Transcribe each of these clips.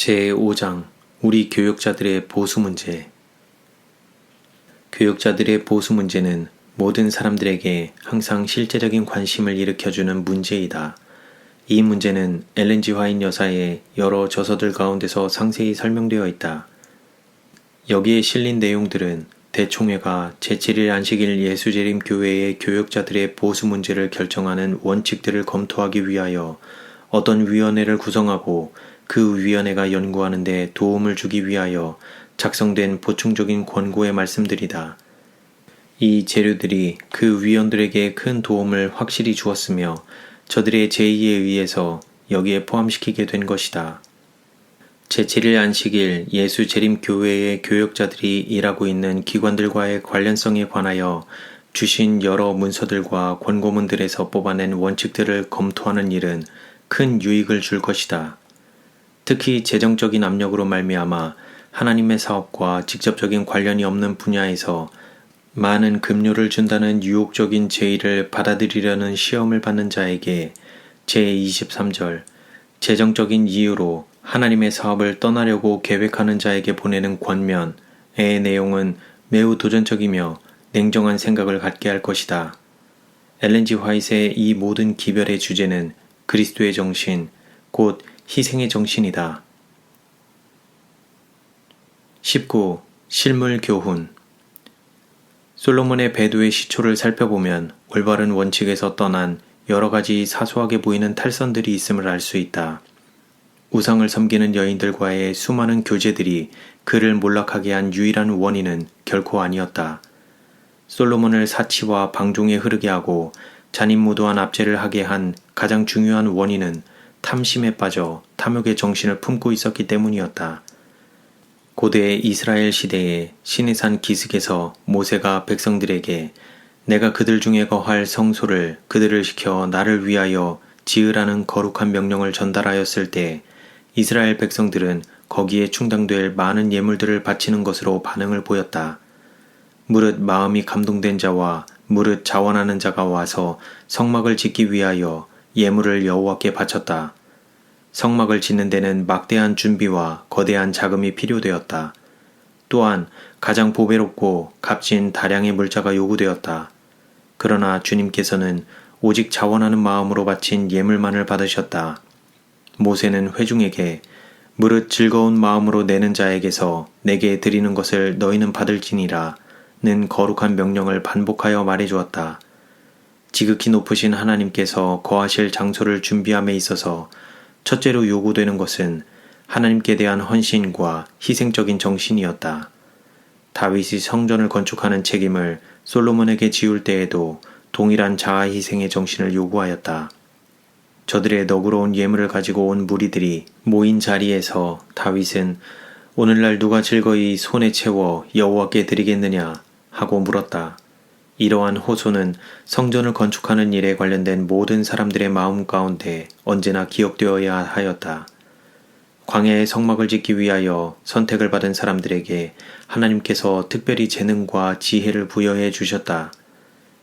제5장 우리 교역자들의 보수 문제. 교역자들의 보수 문제는 모든 사람들에게 항상 실제적인 관심을 일으켜주는 문제이다. 이 문제는 엘렌 G. 화이트 여사의 여러 저서들 가운데서 상세히 설명되어 있다. 여기에 실린 내용들은 대총회가 제7일 안식일 예수재림교회의 교역자들의 보수 문제를 결정하는 원칙들을 검토하기 위하여 어떤 위원회를 구성하고 그 위원회가 연구하는 데 도움을 주기 위하여 작성된 보충적인 권고의 말씀들이다. 이 재료들이 그 위원들에게 큰 도움을 확실히 주었으며 저들의 제의에 의해서 여기에 포함시키게 된 것이다. 제7일 안식일 예수 재림교회의 교역자들이 일하고 있는 기관들과의 관련성에 관하여 주신 여러 문서들과 권고문들에서 뽑아낸 원칙들을 검토하는 일은 큰 유익을 줄 것이다. 특히 재정적인 압력으로 말미암아 하나님의 사업과 직접적인 관련이 없는 분야에서 많은 급료를 준다는 유혹적인 제의를 받아들이려는 시험을 받는 자에게 제23절 재정적인 이유로 하나님의 사업을 떠나려고 계획하는 자에게 보내는 권면의 내용은 매우 도전적이며 냉정한 생각을 갖게 할 것이다. 엘렌 G. 화이트의 이 모든 기별의 주제는 그리스도의 정신, 곧 희생의 정신이다. 19. 실물 교훈. 솔로몬의 배도의 시초를 살펴보면 올바른 원칙에서 떠난 여러 가지 사소하게 보이는 탈선들이 있음을 알 수 있다. 우상을 섬기는 여인들과의 수많은 교제들이 그를 몰락하게 한 유일한 원인은 결코 아니었다. 솔로몬을 사치와 방종에 흐르게 하고 잔인무도한 압제를 하게 한 가장 중요한 원인은 탐심에 빠져 탐욕의 정신을 품고 있었기 때문이었다. 고대 이스라엘 시대에 시내산 기슭에서 모세가 백성들에게 내가 그들 중에 거할 성소를 그들을 시켜 나를 위하여 지으라는 거룩한 명령을 전달하였을 때 이스라엘 백성들은 거기에 충당될 많은 예물들을 바치는 것으로 반응을 보였다. 무릇 마음이 감동된 자와 무릇 자원하는 자가 와서 성막을 짓기 위하여 예물을 여호와께 바쳤다. 성막을 짓는 데는 막대한 준비와 거대한 자금이 필요되었다. 또한 가장 보배롭고 값진 다량의 물자가 요구되었다. 그러나 주님께서는 오직 자원하는 마음으로 바친 예물만을 받으셨다. 모세는 회중에게 무릇 즐거운 마음으로 내는 자에게서 내게 드리는 것을 너희는 받을지니라 는 거룩한 명령을 반복하여 말해주었다. 지극히 높으신 하나님께서 거하실 장소를 준비함에 있어서 첫째로 요구되는 것은 하나님께 대한 헌신과 희생적인 정신이었다. 다윗이 성전을 건축하는 책임을 솔로몬에게 지울 때에도 동일한 자아 희생의 정신을 요구하였다. 저들의 너그러운 예물을 가지고 온 무리들이 모인 자리에서 다윗은 오늘날 누가 즐거이 손에 채워 여호와께 드리겠느냐 하고 물었다. 이러한 호소는 성전을 건축하는 일에 관련된 모든 사람들의 마음 가운데 언제나 기억되어야 하였다. 광야의 성막을 짓기 위하여 선택을 받은 사람들에게 하나님께서 특별히 재능과 지혜를 부여해 주셨다.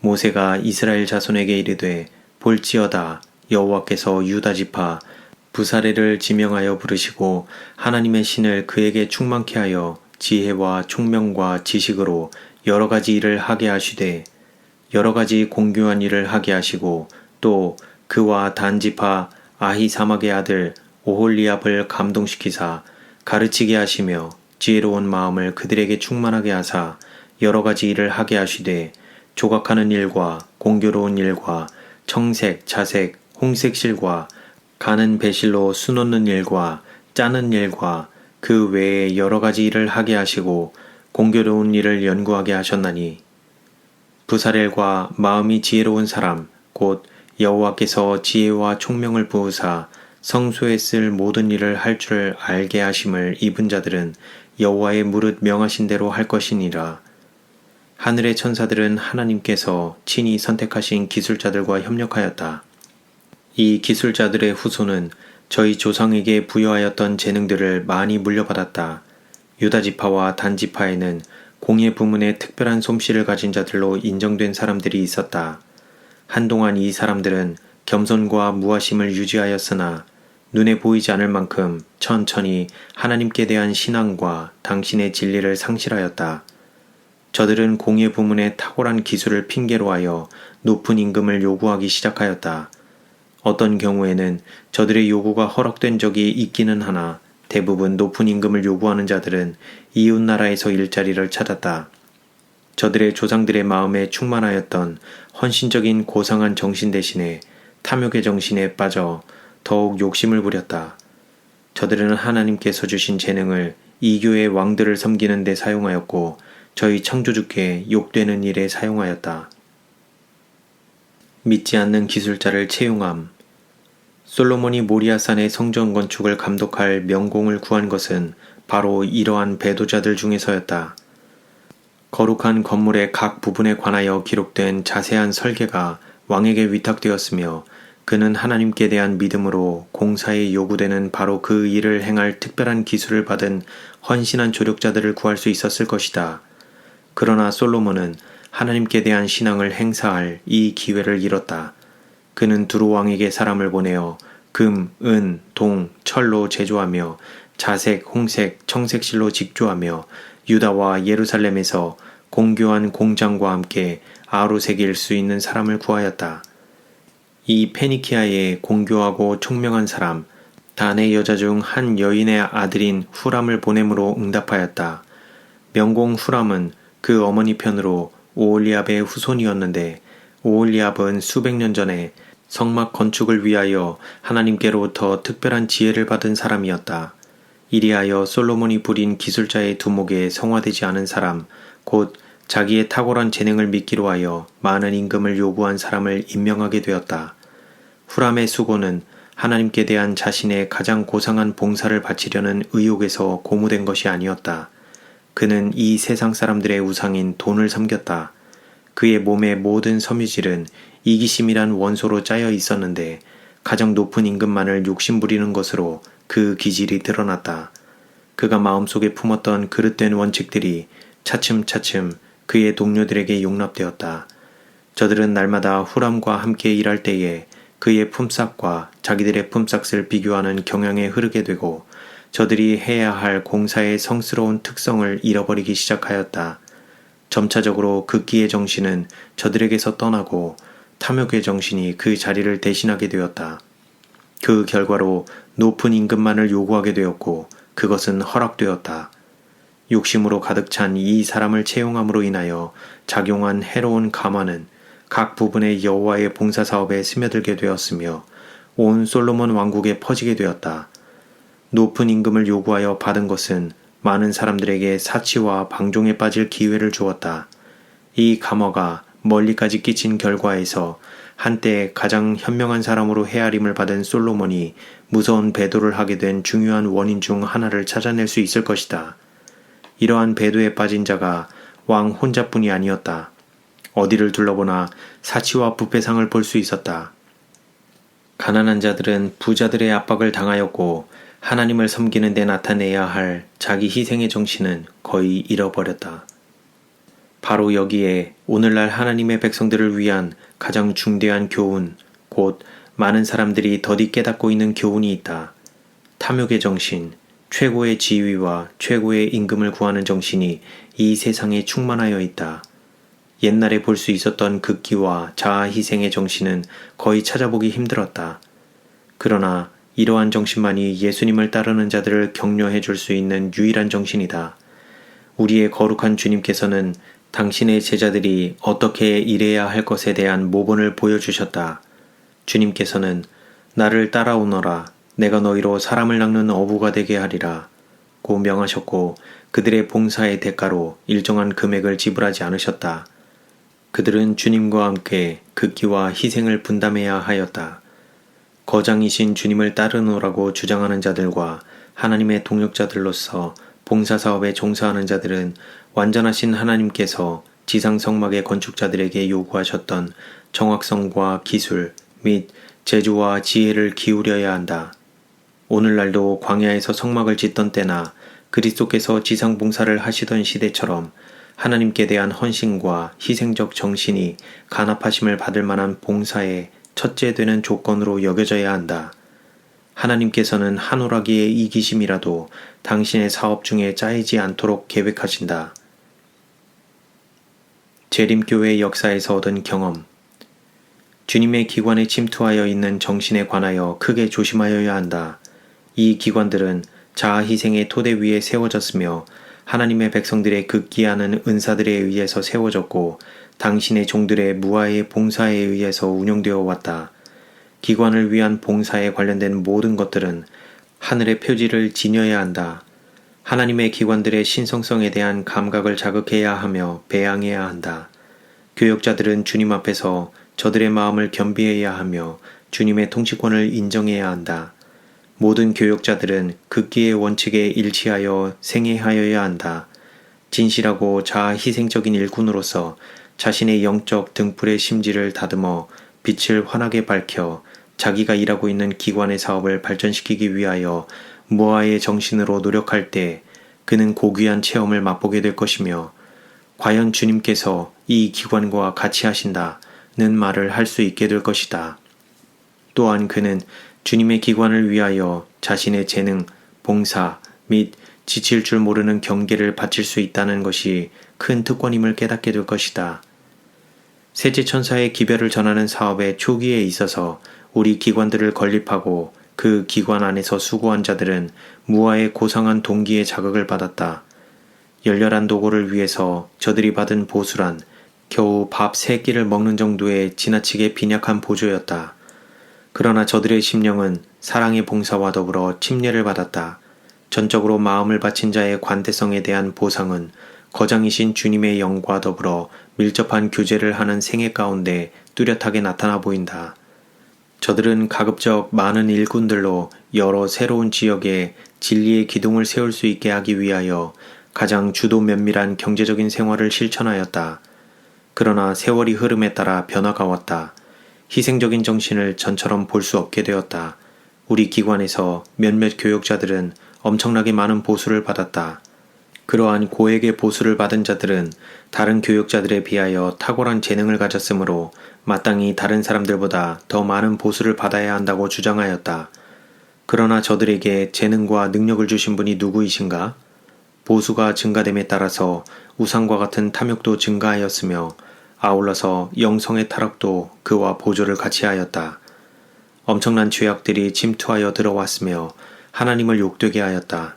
모세가 이스라엘 자손에게 이르되 볼지어다 여호와께서 유다 지파 부사레를 지명하여 부르시고 하나님의 신을 그에게 충만케 하여 지혜와 총명과 지식으로 여러 가지 일을 하게 하시되 여러 가지 공교한 일을 하게 하시고 또 그와 단 지파 아히사막의 아들 오홀리압을 감동시키사 가르치게 하시며 지혜로운 마음을 그들에게 충만하게 하사 여러 가지 일을 하게 하시되 조각하는 일과 공교로운 일과 청색, 자색, 홍색 실과 가는 배실로 수놓는 일과 짜는 일과 그 외에 여러 가지 일을 하게 하시고 공교로운 일을 연구하게 하셨나니 부사렐과 마음이 지혜로운 사람 곧 여호와께서 지혜와 총명을 부으사 성소에 쓸 모든 일을 할 줄 알게 하심을 입은 자들은 여호와의 무릇 명하신 대로 할 것이니라. 하늘의 천사들은 하나님께서 친히 선택하신 기술자들과 협력하였다. 이 기술자들의 후손은 저희 조상에게 부여하였던 재능들을 많이 물려받았다. 유다 지파와 단 지파에는 공예 부문에 특별한 솜씨를 가진 자들로 인정된 사람들이 있었다. 한동안 이 사람들은 겸손과 무아심을 유지하였으나 눈에 보이지 않을 만큼 천천히 하나님께 대한 신앙과 당신의 진리를 상실하였다. 저들은 공예 부문의 탁월한 기술을 핑계로 하여 높은 임금을 요구하기 시작하였다. 어떤 경우에는 저들의 요구가 허락된 적이 있기는 하나 대부분 높은 임금을 요구하는 자들은 이웃나라에서 일자리를 찾았다. 저들의 조상들의 마음에 충만하였던 헌신적인 고상한 정신 대신에 탐욕의 정신에 빠져 더욱 욕심을 부렸다. 저들은 하나님께서 주신 재능을 이교의 왕들을 섬기는 데 사용하였고 저희 창조주께 욕되는 일에 사용하였다. 믿지 않는 기술자를 채용함. 솔로몬이 모리아산의 성전 건축을 감독할 명공을 구한 것은 바로 이러한 배도자들 중에서였다. 거룩한 건물의 각 부분에 관하여 기록된 자세한 설계가 왕에게 위탁되었으며 그는 하나님께 대한 믿음으로 공사에 요구되는 바로 그 일을 행할 특별한 기술을 받은 헌신한 조력자들을 구할 수 있었을 것이다. 그러나 솔로몬은 하나님께 대한 신앙을 행사할 이 기회를 잃었다. 그는 두로 왕에게 사람을 보내어 금, 은, 동, 철로 제조하며 자색, 홍색, 청색실로 직조하며 유다와 예루살렘에서 공교한 공장과 함께 아우르색일 수 있는 사람을 구하였다. 이 페니키아의 공교하고 총명한 사람, 단의 여자 중 한 여인의 아들인 후람을 보냄으로 응답하였다. 명공 후람은 그 어머니 편으로 오홀리압의 후손이었는데 오홀리압은 수백 년 전에 성막 건축을 위하여 하나님께로부터 특별한 지혜를 받은 사람이었다. 이리하여 솔로몬이 부린 기술자의 두목에 성화되지 않은 사람, 곧 자기의 탁월한 재능을 믿기로 하여 많은 임금을 요구한 사람을 임명하게 되었다. 후람의 수고는 하나님께 대한 자신의 가장 고상한 봉사를 바치려는 의욕에서 고무된 것이 아니었다. 그는 이 세상 사람들의 우상인 돈을 섬겼다. 그의 몸의 모든 섬유질은 이기심이란 원소로 짜여 있었는데 가장 높은 임금만을 욕심부리는 것으로 그 기질이 드러났다. 그가 마음속에 품었던 그릇된 원칙들이 차츰차츰 그의 동료들에게 용납되었다. 저들은 날마다 후람과 함께 일할 때에 그의 품삯과 자기들의 품삯을 비교하는 경향에 흐르게 되고 저들이 해야 할 공사의 성스러운 특성을 잃어버리기 시작하였다. 점차적으로 극기의 정신은 저들에게서 떠나고 탐욕의 정신이 그 자리를 대신하게 되었다. 그 결과로 높은 임금만을 요구하게 되었고 그것은 허락되었다. 욕심으로 가득 찬 이 사람을 채용함으로 인하여 작용한 해로운 감화는 각 부분의 여호와의 봉사 사업에 스며들게 되었으며 온 솔로몬 왕국에 퍼지게 되었다. 높은 임금을 요구하여 받은 것은 많은 사람들에게 사치와 방종에 빠질 기회를 주었다. 이 감화가 멀리까지 끼친 결과에서 한때 가장 현명한 사람으로 헤아림을 받은 솔로몬이 무서운 배도를 하게 된 중요한 원인 중 하나를 찾아낼 수 있을 것이다. 이러한 배도에 빠진 자가 왕 혼자뿐이 아니었다. 어디를 둘러보나 사치와 부패상을 볼 수 있었다. 가난한 자들은 부자들의 압박을 당하였고 하나님을 섬기는 데 나타내야 할 자기 희생의 정신은 거의 잃어버렸다. 바로 여기에 오늘날 하나님의 백성들을 위한 가장 중대한 교훈, 곧 많은 사람들이 더디 깨닫고 있는 교훈이 있다. 탐욕의 정신, 최고의 지위와 최고의 임금을 구하는 정신이 이 세상에 충만하여 있다. 옛날에 볼 수 있었던 극기와 자아 희생의 정신은 거의 찾아보기 힘들었다. 그러나 이러한 정신만이 예수님을 따르는 자들을 격려해 줄 수 있는 유일한 정신이다. 우리의 거룩한 주님께서는 당신의 제자들이 어떻게 일해야 할 것에 대한 모본을 보여주셨다. 주님께서는 나를 따라오너라 내가 너희로 사람을 낚는 어부가 되게 하리라 고 명하셨고 그들의 봉사의 대가로 일정한 금액을 지불하지 않으셨다. 그들은 주님과 함께 극기와 희생을 분담해야 하였다. 거장이신 주님을 따르노라고 주장하는 자들과 하나님의 동역자들로서 봉사사업에 종사하는 자들은 완전하신 하나님께서 지상 성막의 건축자들에게 요구하셨던 정확성과 기술 및 재주와 지혜를 기울여야 한다. 오늘날도 광야에서 성막을 짓던 때나 그리스도께서 지상 봉사를 하시던 시대처럼 하나님께 대한 헌신과 희생적 정신이 간합하심을 받을 만한 봉사의 첫째 되는 조건으로 여겨져야 한다. 하나님께서는 한오라기의 이기심이라도 당신의 사업 중에 짜이지 않도록 계획하신다. 재림교회 역사에서 얻은 경험. 주님의 기관에 침투하여 있는 정신에 관하여 크게 조심하여야 한다. 이 기관들은 자아희생의 토대 위에 세워졌으며 하나님의 백성들의 극기하는 은사들에 의해서 세워졌고 당신의 종들의 무아의 봉사에 의해서 운영되어 왔다. 기관을 위한 봉사에 관련된 모든 것들은 하늘의 표지를 지녀야 한다. 하나님의 기관들의 신성성에 대한 감각을 자극해야 하며 배양해야 한다. 교역자들은 주님 앞에서 저들의 마음을 겸비해야 하며 주님의 통치권을 인정해야 한다. 모든 교역자들은 극기의 원칙에 일치하여 생애하여야 한다. 진실하고 자아희생적인 일꾼으로서 자신의 영적 등불의 심지를 다듬어 빛을 환하게 밝혀 자기가 일하고 있는 기관의 사업을 발전시키기 위하여 무아의 정신으로 노력할 때 그는 고귀한 체험을 맛보게 될 것이며 과연 주님께서 이 기관과 같이 하신다는 말을 할 수 있게 될 것이다. 또한 그는 주님의 기관을 위하여 자신의 재능, 봉사 및 지칠 줄 모르는 경계를 바칠 수 있다는 것이 큰 특권임을 깨닫게 될 것이다. 셋째 천사의 기별을 전하는 사업의 초기에 있어서 우리 기관들을 건립하고 그 기관 안에서 수고한 자들은 무아의 고상한 동기의 자극을 받았다. 열렬한 노고를 위해서 저들이 받은 보수란 겨우 밥 3끼를 먹는 정도의 지나치게 빈약한 보조였다. 그러나 저들의 심령은 사랑의 봉사와 더불어 침례를 받았다. 전적으로 마음을 바친 자의 관대성에 대한 보상은 거장이신 주님의 영과 더불어 밀접한 교제를 하는 생애 가운데 뚜렷하게 나타나 보인다. 저들은 가급적 많은 일꾼들로 여러 새로운 지역에 진리의 기둥을 세울 수 있게 하기 위하여 가장 주도 면밀한 경제적인 생활을 실천하였다. 그러나 세월이 흐름에 따라 변화가 왔다. 희생적인 정신을 전처럼 볼 수 없게 되었다. 우리 기관에서 몇몇 교역자들은 엄청나게 많은 보수를 받았다. 그러한 고액의 보수를 받은 자들은 다른 교역자들에 비하여 탁월한 재능을 가졌으므로 마땅히 다른 사람들보다 더 많은 보수를 받아야 한다고 주장하였다. 그러나 저들에게 재능과 능력을 주신 분이 누구이신가? 보수가 증가됨에 따라서 우상과 같은 탐욕도 증가하였으며 아울러서 영성의 타락도 그와 보조를 같이 하였다. 엄청난 죄악들이 침투하여 들어왔으며 하나님을 욕되게 하였다.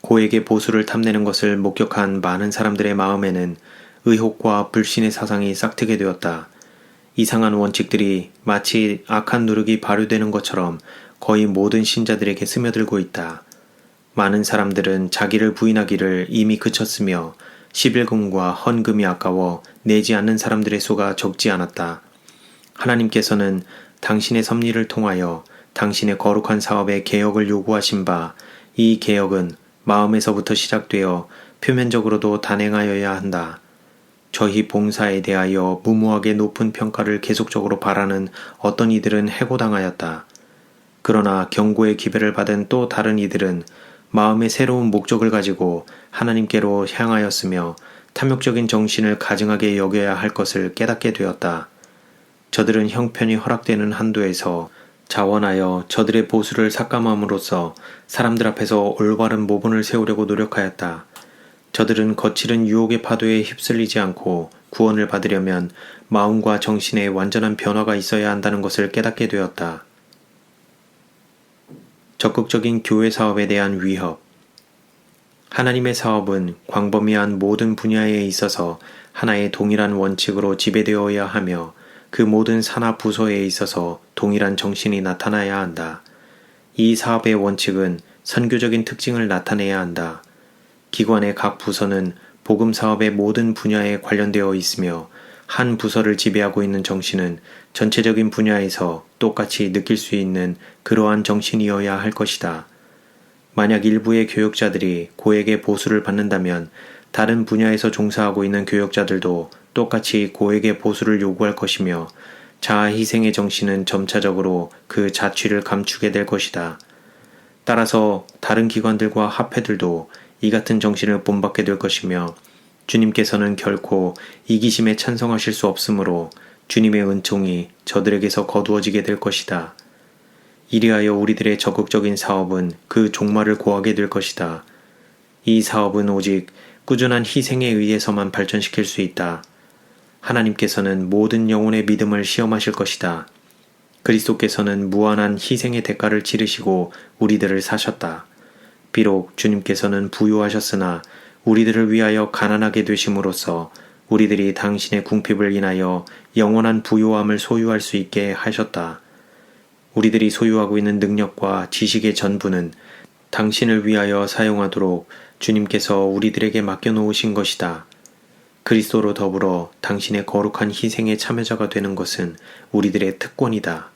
고액의 보수를 탐내는 것을 목격한 많은 사람들의 마음에는 의혹과 불신의 사상이 싹트게 되었다. 이상한 원칙들이 마치 악한 누룩이 발효되는 것처럼 거의 모든 신자들에게 스며들고 있다. 많은 사람들은 자기를 부인하기를 이미 그쳤으며 11금과 헌금이 아까워 내지 않는 사람들의 수가 적지 않았다. 하나님께서는 당신의 섭리를 통하여 당신의 거룩한 사업의 개혁을 요구하신 바, 이 개혁은 마음에서부터 시작되어 표면적으로도 단행하여야 한다. 저희 봉사에 대하여 무모하게 높은 평가를 계속적으로 바라는 어떤 이들은 해고당하였다. 그러나 경고의 기별을 받은 또 다른 이들은 마음의 새로운 목적을 가지고 하나님께로 향하였으며 탐욕적인 정신을 가증하게 여겨야 할 것을 깨닫게 되었다. 저들은 형편이 허락되는 한도에서 자원하여 저들의 보수를 삭감함으로써 사람들 앞에서 올바른 모본을 세우려고 노력하였다. 저들은 거칠은 유혹의 파도에 휩쓸리지 않고 구원을 받으려면 마음과 정신에 완전한 변화가 있어야 한다는 것을 깨닫게 되었다. 적극적인 교회 사업에 대한 위협. 하나님의 사업은 광범위한 모든 분야에 있어서 하나의 동일한 원칙으로 지배되어야 하며 그 모든 산하 부서에 있어서 동일한 정신이 나타나야 한다. 이 사업의 원칙은 선교적인 특징을 나타내야 한다. 기관의 각 부서는 복음 사업의 모든 분야에 관련되어 있으며 한 부서를 지배하고 있는 정신은 전체적인 분야에서 똑같이 느낄 수 있는 그러한 정신이어야 할 것이다. 만약 일부의 교역자들이 고액의 보수를 받는다면 다른 분야에서 종사하고 있는 교역자들도 똑같이 고액의 보수를 요구할 것이며 자아희생의 정신은 점차적으로 그 자취를 감추게 될 것이다. 따라서 다른 기관들과 합회들도 이 같은 정신을 본받게 될 것이며 주님께서는 결코 이기심에 찬성하실 수 없으므로 주님의 은총이 저들에게서 거두어지게 될 것이다. 이리하여 우리들의 적극적인 사업은 그 종말을 고하게 될 것이다. 이 사업은 오직 꾸준한 희생에 의해서만 발전시킬 수 있다. 하나님께서는 모든 영혼의 믿음을 시험하실 것이다. 그리스도께서는 무한한 희생의 대가를 치르시고 우리들을 사셨다. 비록 주님께서는 부유하셨으나 우리들을 위하여 가난하게 되심으로써 우리들이 당신의 궁핍을 인하여 영원한 부요함을 소유할 수 있게 하셨다. 우리들이 소유하고 있는 능력과 지식의 전부는 당신을 위하여 사용하도록 주님께서 우리들에게 맡겨놓으신 것이다. 그리스도로 더불어 당신의 거룩한 희생의 참여자가 되는 것은 우리들의 특권이다.